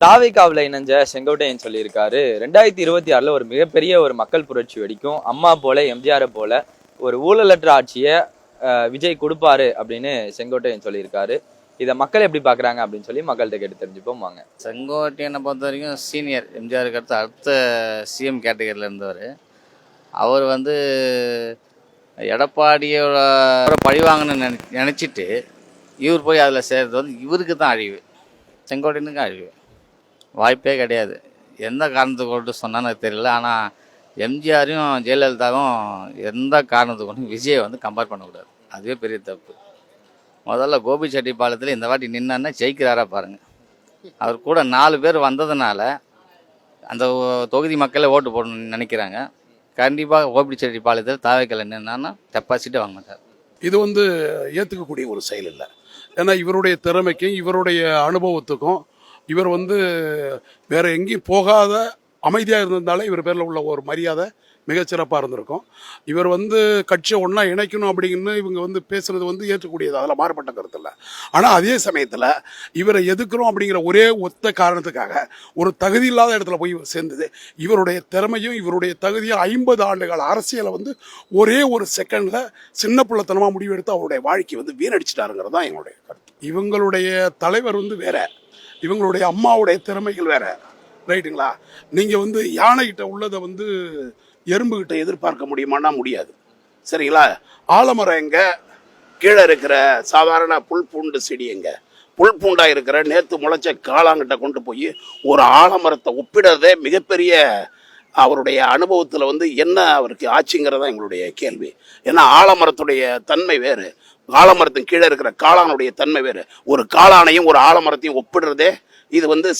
தாவேகாவுல இணைஞ்ச செங்கோட்டையன் சொல்லியிருக்காரு, 2026ல ஒரு மிகப்பெரிய ஒரு மக்கள் புரட்சி வெடிக்கும். அம்மா போல எம்ஜிஆரை போல ஒரு ஊழலற்ற ஆட்சியை விஜய் கொடுப்பாரு அப்படின்னு செங்கோட்டையன் சொல்லியிருக்காரு. இதை மக்கள் எப்படி பாக்குறாங்க அப்படின்னு சொல்லி மக்கள்கிட்ட கேட்டு தெரிஞ்சுப்போம் வாங்க. செங்கோட்டையனை பொறுத்த வரைக்கும் சீனியர் எம்ஜிஆருக்கு அடுத்த சிஎம் கேட்டகரியில் இருந்தவர். அவர் எடப்பாடியோட பழிவாங்கன்னு நினச்சிட்டு இவர் போய் அதில் சேர்றது இவருக்கு தான் அழிவு, செங்கோட்டையனுக்கு அழிவு. வாய்ப்பே கிடையாது. எந்த காரணத்தை கொண்டு சொன்னான்னு எனக்கு தெரியல. ஆனால் எம்ஜிஆரையும் ஜெயலலிதாவும் எந்த காரணத்தை கொண்டு விஜயை கம்பேர் பண்ணக்கூடாது. அதுவே பெரிய தப்பு. முதல்ல கோபிச்செட்டிப்பாளையத்தில் இந்த வாட்டி நின்னான்னா ஜெயிக்கிறாரா பாருங்கள். அவர் கூட 4 பேர் வந்ததுனால அந்த தொகுதி மக்களே ஓட்டு போடணும்னு நினைக்கிறாங்க. கண்டிப்பாக கோபிச்செட்டிப்பாளையத்தில் தாவேக்கால நின்னான்னா டெபாசிட்டே வாங்க மாட்டார். இது ஏற்றுக்கக்கூடிய ஒரு செயல் இல்லை. ஏன்னா இவருடைய திறமைக்கும் இவருடைய அனுபவத்துக்கும் இவர் வேற எங்கேயும் போகாத அமைதியாக இருந்ததுனால இவர் பேரில் உள்ள ஒரு மரியாதை மிகச்சிறப்பாக இருந்திருக்கும். இவர் கட்சியை ஒன்றா இணைக்கணும் அப்படின்னு இவங்க பேசுறது ஏற்றக்கூடியது, அதில் மாறுபட்ட கருத்து இல்லை. ஆனால் அதே சமயத்தில் இவரை எதிர்க்கிறோம் அப்படிங்கிற ஒரே ஒத்த காரணத்துக்காக ஒரு தகுதி இல்லாத இடத்துல போய் சேர்ந்தது. இவருடைய திறமையும் இவருடைய தகுதியும் 50 ஆண்டுகள் அரசியலை ஒரே ஒரு செகண்டில் சின்ன பிள்ளைத்தனமாக முடிவெடுத்து அவருடைய வாழ்க்கை வீணடிச்சிட்டாருங்கிறது தான் எங்களுடைய கருத்து. இவங்களுடைய தலைவர் வேற, இவங்களுடைய அம்மாவுடைய திறமைகள் வேற, ரைட்டுங்களா? நீங்கள் யானைகிட்ட உள்ளதை எறும்புகிட்ட எதிர்பார்க்க முடியுமானா முடியாது, சரிங்களா? ஆலமரம் எங்க, கீழே இருக்கிற சாதாரண புல் பூண்டு செடி எங்க, புல் பூண்டா இருக்கிற நேற்று முளைச்ச காளாங்கிட்ட கொண்டு போய் ஒரு ஆலமரத்தை ஒப்பிடுறதே மிகப்பெரிய அவருடைய அனுபவத்தில் என்ன அவருக்கு ஆச்சுங்கிறதா எங்களுடைய கேள்வி. ஏன்னா ஆலமரத்துடைய தன்மை வேறு, ஆலமரத்தின் கீழே இருக்கிற காளானுடைய தன்மை வேறு. ஒரு காளானையும் ஒரு ஆலமரத்தையும் ஒப்பிடுறதே இது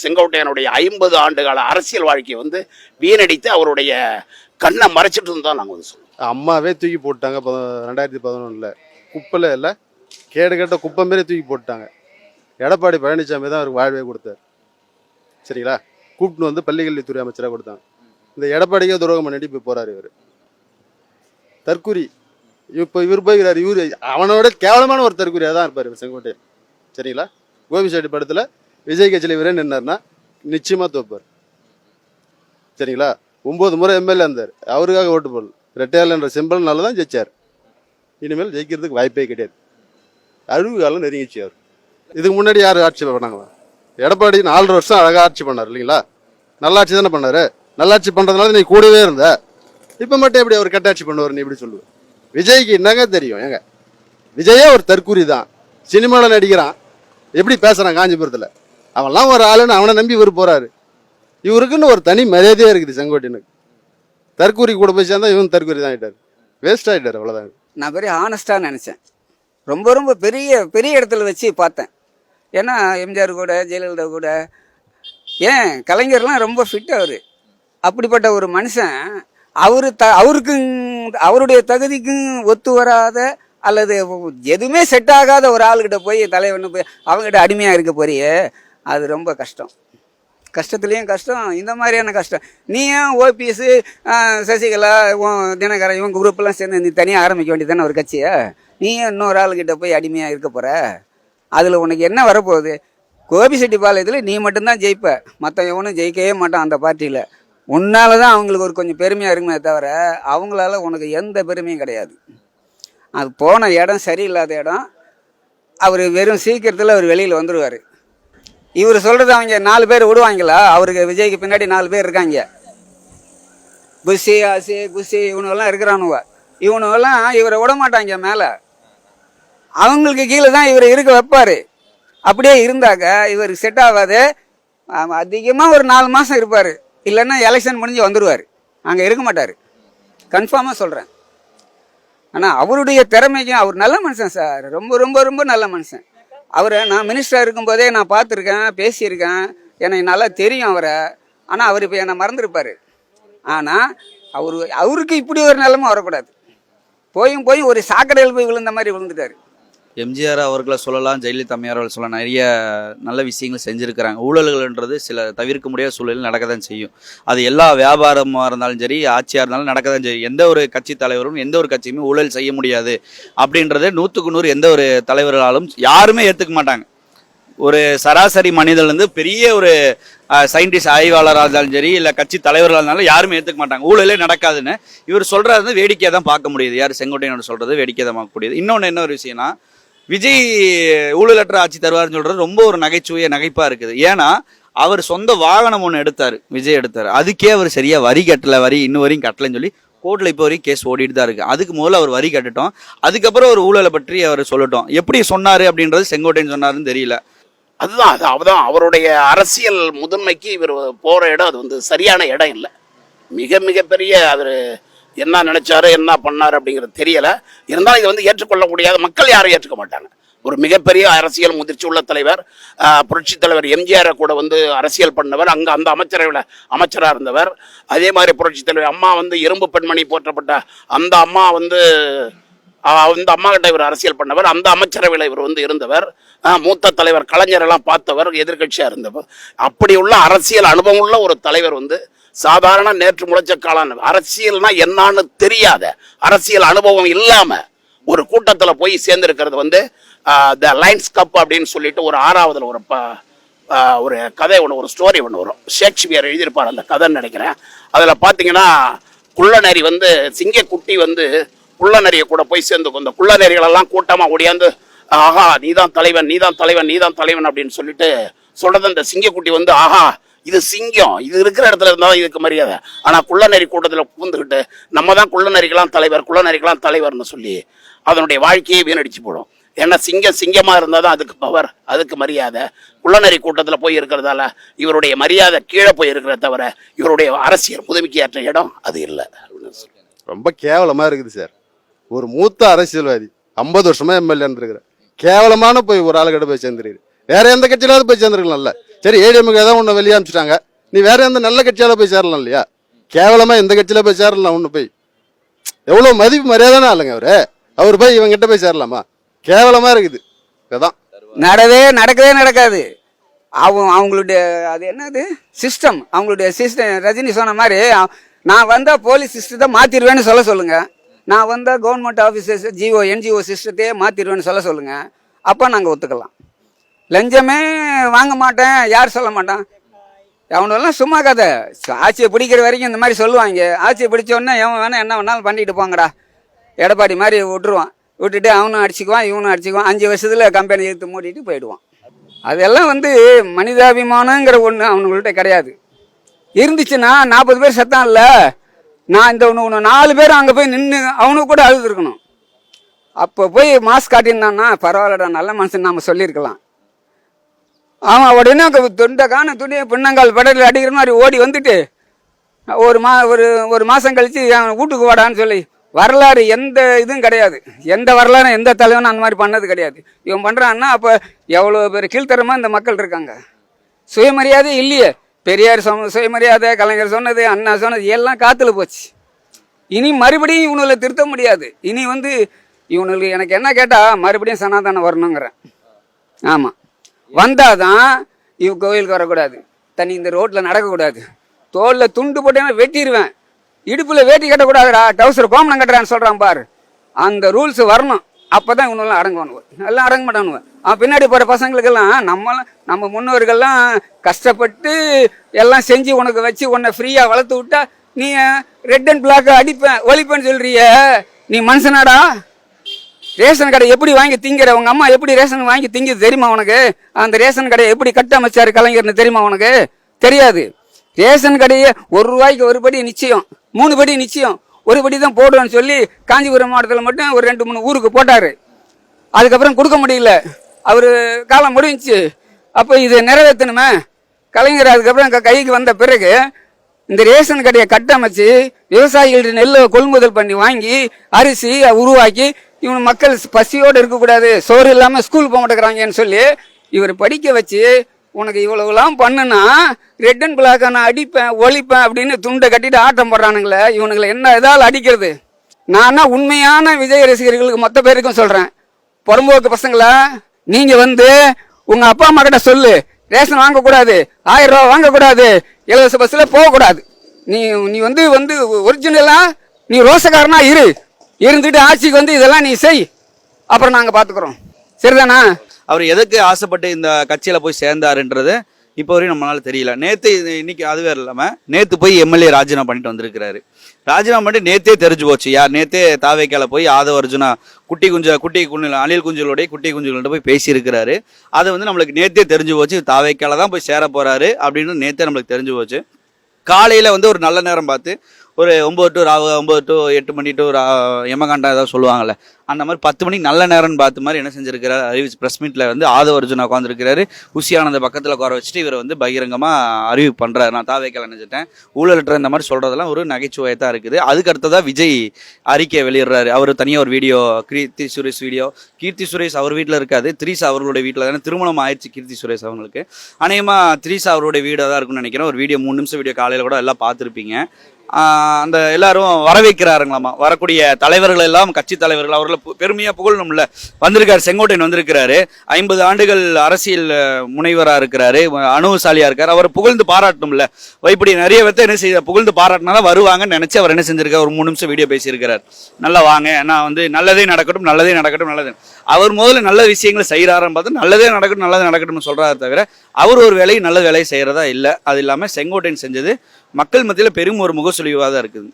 செங்கோட்டையனுடைய 50 ஆண்டுகால அரசியல் வாழ்க்கையை வீணடித்து அவருடைய கண்ணை மறைச்சிட்டு தான் நாங்கள் சொல்லுவோம். அம்மாவே தூக்கி போட்டாங்க 2011. குப்பையில் இல்லை, கேடு கேட்ட குப்பை மாரி தூக்கி போட்டாங்க. எடப்பாடி பழனிசாமி தான் அவருக்கு வாழ்வே கொடுத்தார், சரிங்களா? கூப்பிட்டு பள்ளிக்கல்வித்துறை அமைச்சராக கொடுத்தாங்க. இந்த எடப்பாடிக்கே துரோகம் பண்ணிட்டு இப்போ போறாரு இவர். தற்குறி. இப்போ இவர் போய்கிறார். இவர் அவனோட கேவலமான ஒரு தற்குறியாக தான் இருப்பார் செங்கோட்டையன், சரிங்களா? கோபிச்செட்டி படத்தில் விஜய் கட்சியில் இவரே நின்னார்னா நிச்சயமாக தோப்பார், சரிங்களா? 9 முறை எம்எல்ஏ இருந்தார், அவருக்காக ஓட்டு போடல. ரெட்டையாளன்ற சிம்பிள்னால தான் ஜெயிச்சார். இனிமேல் ஜெயிக்கிறதுக்கு வாய்ப்பே கிடையாது. அழிவு காலம் நெருங்கிச்சு. அவர் இதுக்கு முன்னாடி யார் ஆட்சி பண்ணாங்களா? எடப்பாடி 4 வருஷம் அழகாக ஆட்சி பண்ணார் இல்லைங்களா? நல்லாட்சி தானே பண்ணார். நல்லாட்சி பண்ணுறதுனால நீ கூடவே இருந்த. இப்போ மட்டும் எப்படி அவர் கட்டாட்சி பண்ணுவார் நீ எப்படி சொல்லுவேன்? விஜய்க்கு என்னங்க தெரியும்? ஏங்க, விஜயே ஒரு தற்கூரி தான். சினிமாவில் நடிக்கிறான், எப்படி பேசுகிறான் காஞ்சிபுரத்தில். அவன்லாம் ஒரு ஆளுன்னு அவனை நம்பி இவர் போகிறாரு. இவருக்குன்னு ஒரு தனி மரியாதையாக இருக்குது செங்கோட்டையனுக்கு. தற்கூரி கூட போய் சேர்ந்தா இவன் தற்கூரி தான் ஆகிட்டார், வேஸ்ட் ஆகிட்டார், அவ்வளோதான். நான் பெரிய ஆனஸ்டாக நினச்சேன். ரொம்ப ரொம்ப பெரிய பெரிய இடத்துல வச்சு பார்த்தேன். ஏன்னா எம்ஜிஆர் கூட ஜெயலலிதா கூட, ஏன் கலைஞர்லாம் ரொம்ப ஃபிட். அவர் அப்படிப்பட்ட ஒரு மனுஷன். அவருக்கும் அவருடைய தகுதிக்கும் ஒத்து வராத அல்லது எதுவுமே செட் ஆகாத ஒரு ஆளுகிட்ட போய் தலைவன் போய் அவங்ககிட்ட அடிமையாக இருக்க போறியே, அது ரொம்ப கஷ்டம். கஷ்டத்துலேயும் கஷ்டம், இந்த மாதிரியான கஷ்டம். நீ ஏன் ஓபிஎஸ், சசிகலா, தினகரன் இவங்க குரூப்பெல்லாம் சேர்ந்து நீ தனியாக ஆரம்பிக்க வேண்டியதானே ஒரு கட்சியை? நீ ஏன் இன்னொரு ஆளுகிட்ட போய் அடிமையாக இருக்க போகிற? அதில் உனக்கு என்ன வரப்போகுது? கோபிச்செட்டிப்பாளையத்தில் நீ மட்டும்தான் ஜெயிப்ப, மற்ற எவனும் ஜெயிக்கவே மாட்டான் அந்த பார்ட்டியில். உன்னால தான் அவங்களுக்கு ஒரு கொஞ்சம் பெருமையாக இருக்குமே தவிர அவங்களால உனக்கு எந்த பெருமையும் கிடையாது. அது போன இடம் சரியில்லாத இடம். அவர் வெறும் சீக்கிரத்தில் அவர் வெளியில் வந்துடுவார். இவர் சொல்கிறது அவங்க 4 பேர் விடுவாங்களா? அவருக்கு விஜய்க்கு பின்னாடி 4 பேர் இருக்காங்க. குஷி, ஆசி, குஷி இவனுங்கெல்லாம் இருக்கிறானுவ. இவனுங்கெல்லாம் இவரை விட மாட்டாங்க மேலே. அவங்களுக்கு கீழே தான் இவர் இருக்க வைப்பார். அப்படியே இருந்தாக்க இவருக்கு செட் ஆகாது. அதிகமாக ஒரு 4 மாதம் இருப்பார், இல்லைன்னா எலெக்ஷன் முடிஞ்சு வந்துடுவார். அங்கே இருக்க மாட்டார், கன்ஃபார்மாக சொல்கிறேன். ஆனால் அவருடைய திறமைக்கும், அவர் நல்ல மனுஷன் சார், ரொம்ப ரொம்ப ரொம்ப நல்ல மனுஷன். அவரை நான் மினிஸ்டராக இருக்கும்போதே நான் பார்த்துருக்கேன், பேசியிருக்கேன், எனக்கு நல்லா தெரியும் அவரை. ஆனால் அவர் இப்போ என்னை மறந்துருப்பார். ஆனால் அவருக்கு இப்படி ஒரு நிலைமை வரக்கூடாது. போய் ஒரு சாக்கடையில் போய் விழுந்த மாதிரி விழுந்துட்டார். எம்ஜிஆர் அவர்களை சொல்லலாம், ஜெயலலிதா அம்மையார் அவர்கள் சொல்லலாம். நிறைய நல்ல விஷயங்கள் செஞ்சுருக்கிறாங்க. ஊழல்கள்ன்றது சில தவிர்க்க முடியாத சூழலில் நடக்க தான் செய்யும். அது எல்லா வியாபாரமாக இருந்தாலும் சரி, ஆட்சியாக இருந்தாலும் நடக்க தான் செய்யும். எந்த ஒரு கட்சி தலைவரும் எந்த ஒரு கட்சியுமே ஊழல் செய்ய முடியாது அப்படின்றது 100க்கு 100 எந்த ஒரு தலைவர்களாலும் யாருமே ஏற்றுக்க மாட்டாங்க. ஒரு சராசரி மனிதன்லேருந்து பெரிய ஒரு சயின்டிஸ்ட் ஆய்வாளராக இருந்தாலும் சரி, இல்லை கட்சி தலைவர்களாக இருந்தாலும் யாருமே ஏற்றுக்க மாட்டாங்க. ஊழலே நடக்காதுன்னு இவர் சொல்கிறது வந்து வேடிக்கையாக தான் பார்க்க முடியுது. யார் செங்கோட்டையனோட சொல்கிறது வேடிக்கையாக தான் பார்க்க முடியுது. இன்னொன்று என்ன ஒரு விஷயம்னா, விஜய் ஊழலற்ற ஆட்சி தருவார்னு சொல்கிறது ரொம்ப ஒரு நகைப்பாக இருக்குது. ஏன்னா அவர் சொந்த வாகனம் ஒன்று எடுத்தார், விஜய் எடுத்தார். அதுக்கே அவர் சரியாக வரி கட்டலை, இன்னும் வரையும் கட்டலைன்னு சொல்லி கோர்ட்டில் இப்போ வரைக்கும் கேஸ் ஓடிட்டு தான் இருக்குது. அதுக்கு முதல்ல அவர் வரி கட்டட்டும், அதுக்கப்புறம் ஒரு ஊழலை பற்றி அவர் சொல்லட்டும். எப்படி சொன்னார் அப்படின்றது செங்கோட்டையன் சொன்னாருன்னு தெரியல. அதுதான் அவருடைய அரசியல் முதன்மைக்கு இவர் போகிற இடம் அது வந்து சரியான இடம் இல்லை. மிக பெரிய அவர் என்ன நினைச்சாரு என்ன பண்ணாரு அப்படிங்கிறது தெரியல. இருந்தாலும் இது வந்து ஏற்றுக்கொள்ள முடியாத மக்கள் யாரும் ஏற்றுக்க மாட்டாங்க. ஒரு மிகப்பெரிய அரசியல் முதிர்ச்சி உள்ள தலைவர், புரட்சி தலைவர் எம்ஜிஆரை கூட வந்து அரசியல் பண்ணவர், அங்கே அந்த அமைச்சரவையில் அமைச்சராக இருந்தவர். அதே மாதிரி புரட்சி தலைவர் அம்மா வந்து இரும்பு பெண்மணி போற்றப்பட்ட அந்த அம்மா வந்து அந்த அம்மா கிட்ட இவர் அரசியல் பண்ணவர். அந்த அமைச்சரவையில் இவர் வந்து இருந்தவர். மூத்த தலைவர் கலைஞரெல்லாம் பார்த்தவர், எதிர்கட்சியாக இருந்தவர். அப்படி உள்ள அரசியல் அனுபவம் உள்ள ஒரு தலைவர் வந்து சாதாரண நேற்று முளைச்ச காலான அரசியல்னா என்னான்னு தெரியாத, அரசியல் அனுபவம் இல்லாம ஒரு கூட்டத்தில் போய் சேர்ந்திருக்கிறது வந்து த லைன்ஸ் கப் அப்படின்னு சொல்லிட்டு ஒரு 6வதுல ஒரு கதை ஒன்று, ஒரு ஸ்டோரி ஒன்று வரும். ஷேக்ஸ்பியர் எழுதியிருப்பார் அந்த கதைன்னு நினைக்கிறேன். அதில் பார்த்தீங்கன்னா குள்ளநரி வந்து சிங்கக்குட்டி வந்து குள்ளநரியை கூட போய் சேர்ந்துக்கும். இந்த குள்ளநரிகளெல்லாம் கூட்டமாக ஓடியாந்து ஆஹா நீதான் தலைவன் நீதான் தலைவன் நீதான் தலைவன் அப்படின்னு சொல்லிட்டு சொல்றது. அந்த சிங்கக்குட்டி வந்து ஆஹா இது சிங்கம், இது இருக்கிற இடத்துல இருந்தாலும் இதுக்கு மரியாதை. ஆனால் குள்ளநரி கூட்டத்தில் பூந்துக்கிட்டு நம்ம தான் குள்ளநரிக்கெல்லாம் தலைவர்னு சொல்லி அதனுடைய வாழ்க்கையை வீணடிச்சு போடும். ஏன்னா சிங்கமாக இருந்தால் தான் அதுக்கு பவர், அதுக்கு மரியாதை. குள்ளநரி கூட்டத்தில் போய் இருக்கிறதால இவருடைய மரியாதை கீழே போய் இருக்கிறத தவிர இவருடைய அரசியல் முதுமைக்கு ஏற்ற இடம் அது இல்லை. ரொம்ப கேவலமாக இருக்குது சார். ஒரு மூத்த அரசியல்வாதி 50 வருஷமா எம்எல்ஏ இருக்கிற கேவலமான போய் ஒரு ஆளுகிட்ட போய் சேர்ந்துருக்கு. வேற எந்த கட்சியிலாவது போய் சேர்ந்துருக்கலாம்ல. சரி ஏடிஎம்க்கு ஏதாவது ஒன்று வெளியே அனுப்பிச்சிட்டாங்க, நீ வேற எந்த நல்ல கட்சியால போய் சேரலாம் இல்லையா? கேவலமா எந்த கட்சியில போய் சேரலாம் ஒன்று போய் எவ்வளோ மதிப்பு மரியாதைனா ஆளுங்க அவர் போய் இவங்கிட்ட போய் சேரலாமா? கேவலமா இருக்குது. அதான் நடக்கவே நடக்காது. அவங்களுடைய அது என்னது சிஸ்டம், அவங்களுடைய சிஸ்டம். ரஜினி சொன்ன மாதிரி நான் வந்தால் போலீஸ் சிஸ்டத்தை மாற்றிடுவேன்னு சொல்லுங்க. நான் வந்தால் கவர்மெண்ட் ஆஃபீஸர்ஸ் என்ஜிஓ சிஸ்டத்தையே மாற்றிடுவேன்னு சொல்லுங்க. அப்போ நாங்கள் ஒத்துக்கலாம். லஞ்சமே வாங்க மாட்டேன் யார் சொல்ல மாட்டான்? அவனெல்லாம் சும்மா கதை. ஆட்சியை பிடிக்கிற வரைக்கும் இந்த மாதிரி சொல்லுவாங்க. ஆட்சியை பிடிச்சோடனே எவன் வேணா என்ன வேணாலும் பண்ணிட்டு போங்கடா, எடப்பாடி மாதிரி விட்டுருவான். விட்டுட்டு அவனும் அடிச்சுக்குவான் இவனும் அடிச்சுக்குவான். 5 வருஷத்தில் கம்பெனி எடுத்து மூடிட்டு போயிடுவான். அதெல்லாம் வந்து மனிதாபிமானங்கிற ஒன்று அவனுங்கள்ட்ட கிடையாது. இருந்துச்சுன்னா 40 பேர் செத்தான் இல்லை, நான் இந்த ஒன்று 4 பேர் அங்கே போய் நின்று அவனுக்கு கூட அழுதுருக்கணும். அப்போ போய் மாஸ்க் காட்டியிருந்தான்னா பரவாயில்லடா நல்ல மனுஷன் நாம் சொல்லியிருக்கலாம். அவன் உடனே துணியை பின்னங்கால் படத்தில் அடிக்கிற மாதிரி ஓடி வந்துட்டு ஒரு மாதம் கழித்து அவன் வீட்டுக்கு வாடான்னு சொல்லி வரலாறு எந்த இதுவும் கிடையாது. எந்த வரலாறும் எந்த தலைவனும் அந்த மாதிரி பண்ணது கிடையாது. இவன் பண்ணுறான்னா அப்போ எவ்வளோ பேர் கீழ்த்தரமாக இந்த மக்கள் இருக்காங்க. சுயமரியாதை இல்லையே. பெரியார் சுயமரியாதை, கலைஞர் சொன்னது, அண்ணா சொன்னது எல்லாம் காத்துல போச்சு. இனி மறுபடியும் இவனுங்களை திருத்த முடியாது. இனி வந்து இவனுக்கு எனக்கு என்ன கேட்டால் மறுபடியும் சனாதனம் வரணுங்கிறேன். ஆமாம், வந்தாதான் இவன் கோயிலுக்கு வரக்கூடாது, தண்ணி இந்த ரோட்டில் நடக்கக்கூடாது, தோளில் துண்டு போட்டேன்னா வெட்டிடுவேன், இடுப்பில் வேட்டி கட்டக்கூடாதுடா, டவுசர் கோமனம் கட்டுறான்னு சொல்கிறான் பாரு. அந்த ரூல்ஸ் வரணும். அப்போ தான் இவனெல்லாம் அடங்குவானுவன். எல்லாம் அடங்க மாட்டானுவன். அவன் பின்னாடி போகிற பசங்களுக்கெல்லாம் நம்ம முன்னோர்கள்லாம் கஷ்டப்பட்டு எல்லாம் செஞ்சு உனக்கு வச்சு உன்னை ஃப்ரீயாக வளர்த்து விட்டா நீ ரெட் அண்ட் பிளாக் அடிப்பேன் ஒழிப்பேன்னு சொல்கிறிய. நீ மனுஷனாடா? ரேஷன் கடை எப்படி வாங்கி திங்கிற? உங்கள் அம்மா எப்படி ரேஷன் வாங்கி திங்குது தெரியுமா உனக்கு? அந்த ரேஷன் கடையை எப்படி கட்டமைச்சாரு கலைஞர்னு தெரியுமா உனக்கு? தெரியாது. ரேஷன் கடையை 1 ரூபாய்க்கு 1 படி நிச்சயம், 3 படி நிச்சயம், 1 படி தான் போடுவேன்னு சொல்லி காஞ்சிபுரம் மாவட்டத்தில் மட்டும் ஒரு 2-3 ஊருக்கு போட்டார். அதுக்கப்புறம் கொடுக்க முடியல, அவர் காலம் முடிஞ்சிச்சு. அப்போ இது நிறைவேற்றணுமே. கலைஞர் அதுக்கப்புறம் கைக்கு வந்த பிறகு இந்த ரேஷன் கடையை கட்டமைச்சு விவசாயிகள்ட்ட நெல்லை கொள்முதல் பண்ணி வாங்கி அரிசி உருவாக்கி இவன் மக்கள் பசியோடு இருக்கக்கூடாது, சோறு இல்லாமல் ஸ்கூல் போக மாட்டேங்கிறாங்கன்னு சொல்லி இவர் படிக்க வச்சு உனக்கு இவ்வளவுலாம் பண்ணுனா ரெட் அண்ட் பிளாக்கை நான் அடிப்பேன் ஒழிப்பேன் அப்படின்னு துண்டை கட்டிட்டு ஆட்டம் போடுறானுங்களே. இவனுங்களை என்ன ஏதாவது அடிக்கிறது? நான் உண்மையான விஜய் ரசிகர்களுக்கு மொத்த பேருக்கும் சொல்கிறேன், புறம்போக்கு பசங்களா, நீங்கள் வந்து உங்கள் அப்பா அம்மா கிட்ட சொல்லு, ரேஷன் வாங்கக்கூடாது, 1000 ரூபா வாங்கக்கூடாது, இலவச பஸ்ஸில் போகக்கூடாது. நீ வந்து ஒரிஜினலாக நீ ரோசக்காரனா இருந்துட்டு ஆட்சிக்கு வந்து இதெல்லாம் நீ செய், அப்புறம் நாங்கள் பார்த்துக்குறோம். சரிதானா? அவர் எதுக்கு ஆசைப்பட்டு இந்த கட்சியில் போய் சேர்ந்தாருன்றது இப்போ வரையும் நம்மளால தெரியல. நேற்று இன்னைக்கு அது வேறு இல்லாமல் நேற்று போய் எம்எல்ஏ ராஜினாமா பண்ணிட்டு வந்திருக்கிறாரு. ராஜினாமா பண்ணிட்டு நேற்றே தெரிஞ்சு போச்சு யார். நேற்றே தாவேக்கால போய் ஆதவ அர்ஜுனா குட்டி குஞ்சு அணில் குஞ்சுகளுடைய குட்டி குஞ்சுகள்கிட்ட போய் பேசியிருக்கிறாரு. அது வந்து நம்மளுக்கு நேற்றே தெரிஞ்சு போச்சு, தாவேக்கால தான் போய் சேர போறாரு அப்படின்னு நேற்றே நம்மளுக்கு தெரிஞ்சு போச்சு. காலையில் வந்து ஒரு நல்ல நேரம் பார்த்து ஒரு 9 to 8 மணி டு யமகாண்டா ஏதாவது சொல்லுவாங்கள்ல, அந்த மாதிரி 10 மணிக்கு நல்ல நேரம்னு பார்த்த மாதிரி என்ன செஞ்சிருக்கிறாரு, அறிவிச்சு ப்ரெஸ் மீட்டில் வந்து ஆதவ அர்ஜுனா உட்காந்துருக்கிறாரு. உசியானந்த பக்கத்தில் குறை வச்சுட்டு இவர் வந்து பகிரங்கமாக அறிவிப்பு பண்ணுறாரு. நான் தாவேக்கால நினைச்சிட்டேன் ஊழலற்ற இந்த மாதிரி சொல்கிறதெல்லாம் ஒரு நகைச்சுவையாக தான் இருக்குது. அதுக்கு அடுத்ததாக விஜய் அறிக்கை வெளியிடுறாரு. அவர் தனியாக ஒரு வீடியோ, கீர்த்தி சுரேஷ் வீடியோ. கீர்த்தி சுரேஷ் அவர் வீட்டில் இருக்காது, த்ரீசா அவர்களுடைய வீட்டில் தானே திருமணம் ஆயிடுச்சு கீர்த்தி சுரேஷ் அவங்களுக்கு. அநேகமாக த்ரீசா அவருடைய வீடாக தான் இருக்குன்னு நினைக்கிறேன். ஒரு வீடியோ 3 நிமிஷம் வீடியோ காலையில் கூட எல்லாம் பார்த்துருப்பீங்க. அந்த எல்லாரும் வரவேற்கிறாருங்களாமா, வரக்கூடிய தலைவர்கள் எல்லாம் கட்சி தலைவர்கள் அவர்களை பெருமையாக புகழணும்ல. வந்திருக்காரு, செங்கோட்டையன் வந்திருக்கிறாரு, 50 ஆண்டுகள் அரசியல் முனைவராக இருக்கிறாரு, அனுபவசாலியாக இருக்காரு, அவர் புகழ்ந்து பாராட்டணும்ல. இப்படி நிறைய பேர்த்த என்ன செய்ய புகழ்ந்து பாராட்டினாலும் வருவாங்கன்னு நினச்சி அவர் என்ன செஞ்சிருக்காரு, ஒரு 3 நிமிஷம் வீடியோ பேசியிருக்கிறார். நல்லா வாங்க, நான் வந்து நல்லதே நடக்கட்டும் நல்லதே நடக்கட்டும் நல்லது. அவர் முதல்ல நல்ல விஷயங்களை செய்கிறாருன்னு பார்த்து நல்லதே நடக்கட்டும்னு சொல்கிறாரு தவிர அவர் ஒரு வேலையை நல்ல வேலையை செய்கிறதா இல்லை. அது இல்லாமல் செங்கோட்டையன் செஞ்சது மக்கள் மத்தியில் பெரும் ஒரு முகசுழிவாக தான் இருக்குது.